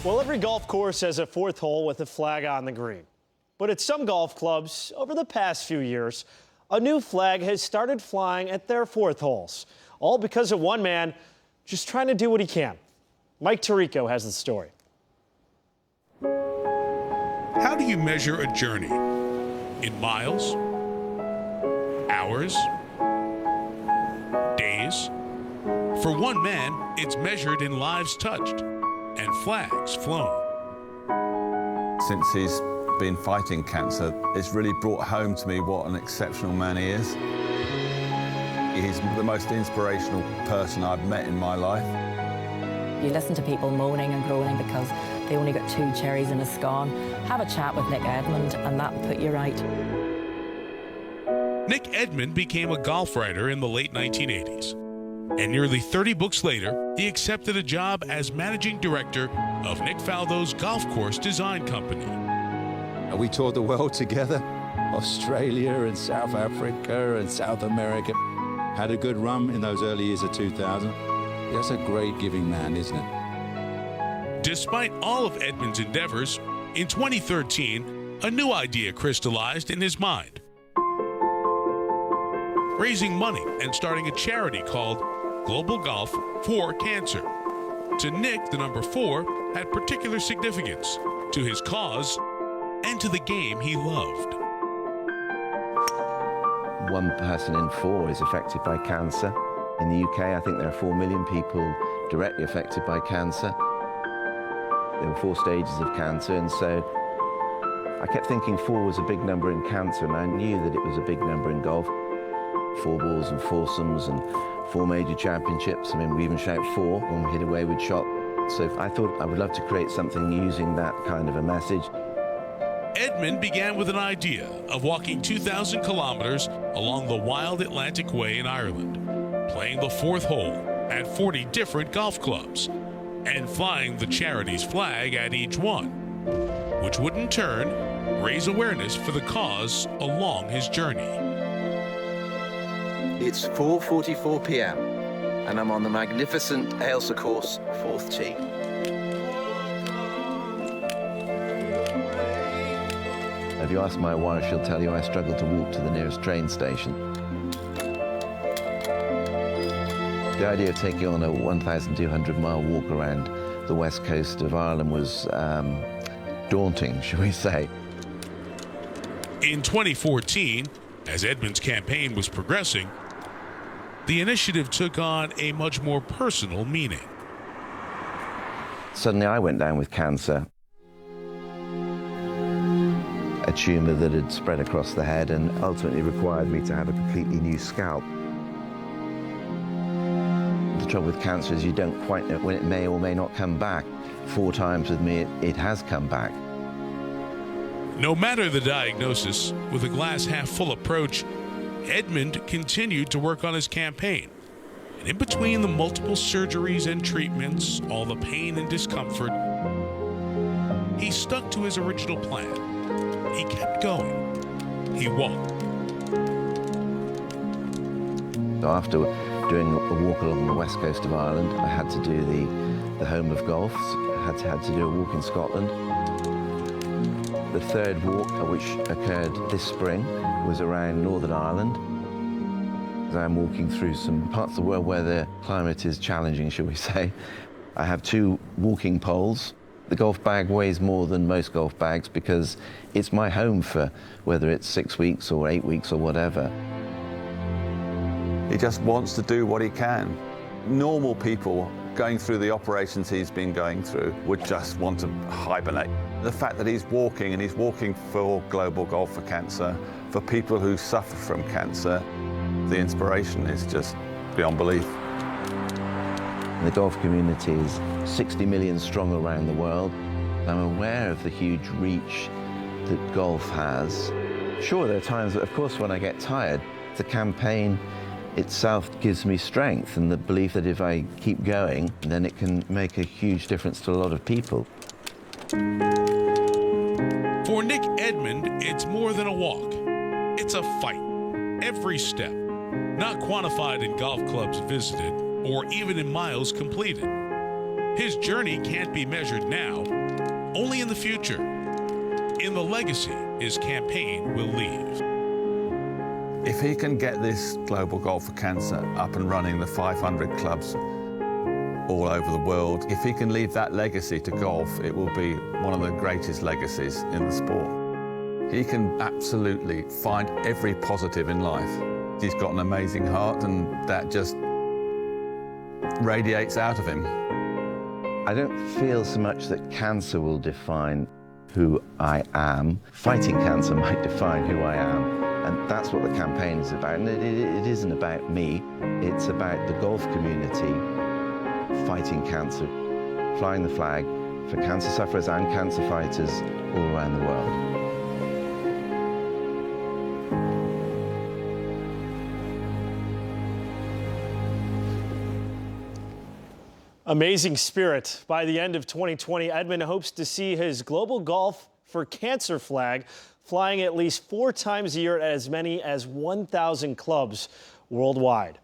Well, every golf course has a fourth hole with a flag on the green. But at some golf clubs, over the past few years, a new flag has started flying at their fourth holes, all because of one man just trying to do what he can. Mike Tirico has the story. How do you measure a journey? In miles? Hours? Days? For one man, it's measured in lives touched and flags flown. Since he's been fighting cancer, it's really brought home to me what an exceptional man he is. He's the most inspirational person I've met in my life. You listen to people moaning and groaning because they only got 2 cherries in a scone. Have a chat with Nick Edmund and that'll put you right. Nick Edmund became a golf writer in the late 1980s. And nearly 30 books later, he accepted a job as managing director of Nick Faldo's golf course design company. We toured the world together, Australia and South Africa and South America. Had a good run in those early years of 2000. That's a great giving man, isn't it? Despite all of Edmund's endeavors, in 2013, a new idea crystallized in his mind. Raising money and starting a charity called Global Golf for Cancer. To Nick, the number 4 had particular significance to his cause and to the game he loved. 1 person in 4 is affected by cancer. In the UK, I think there are 4 million people directly affected by cancer. There were 4 stages of cancer, and so I kept thinking 4 was a big number in cancer, and I knew that it was a big number in golf. 4 balls and foursomes and 4 major championships. I mean, we even shout 4 when we hit a wayward shot. So I thought I would love to create something using that kind of a message. Edmund began with an idea of walking 2,000 kilometers along the wild Atlantic Way in Ireland, playing the 4th hole at 40 different golf clubs, and flying the charity's flag at each one, which would in turn raise awareness for the cause along his journey. It's 4:44 p.m. and I'm on the magnificent Ailsa course, 4th tee. If you ask my wife, she'll tell you I struggle to walk to the nearest train station. The idea of taking on a 1,200-mile walk around the west coast of Ireland was daunting, shall we say. In 2014, as Edmund's campaign was progressing, the initiative took on a much more personal meaning. Suddenly I went down with cancer, a tumour that had spread across the head and ultimately required me to have a completely new scalp. The trouble with cancer is you don't quite know when it may or may not come back. 4 times with me, it has come back. No matter the diagnosis, with a glass-half-full approach, Edmund continued to work on his campaign. And in between the multiple surgeries and treatments, all the pain and discomfort, he stuck to his original plan. He kept going. He walked. After doing a walk along the west coast of Ireland, I had to do the home of golf. I had to do a walk in Scotland. The 3rd walk, which occurred this spring, was around Northern Ireland. I'm walking through some parts of the world where the climate is challenging, shall we say. I have 2 walking poles. The golf bag weighs more than most golf bags because it's my home for whether it's 6 weeks or 8 weeks or whatever. He just wants to do what he can. Normal people going through the operations he's been going through would just want to hibernate. The fact that he's walking, and he's walking for Global Golf for Cancer, for people who suffer from cancer, the inspiration is just beyond belief. The golf community is 60 million strong around the world. I'm aware of the huge reach that golf has. Sure, there are times, of course, when I get tired. The campaign itself gives me strength and the belief that if I keep going, then it can make a huge difference to a lot of people. For Nick Edmund, it's more than a walk. It's a fight. Every step, not quantified in golf clubs visited or even in miles completed. His journey can't be measured now, only in the future, in the legacy his campaign will leave. If he can get this Global Golf for Cancer up and running, the 500 clubs all over the world, if he can leave that legacy to golf, it will be one of the greatest legacies in the sport. He can absolutely find every positive in life. He's got an amazing heart, and that just radiates out of him. I don't feel so much that cancer will define who I am. Fighting cancer might define who I am, and that's what the campaign is about. And it isn't about me, it's about the golf community fighting cancer, flying the flag for cancer sufferers and cancer fighters all around the world. Amazing spirit. By the end of 2020, Edmund hopes to see his Global Golf for Cancer flag flying at least 4 times a year at as many as 1,000 clubs worldwide.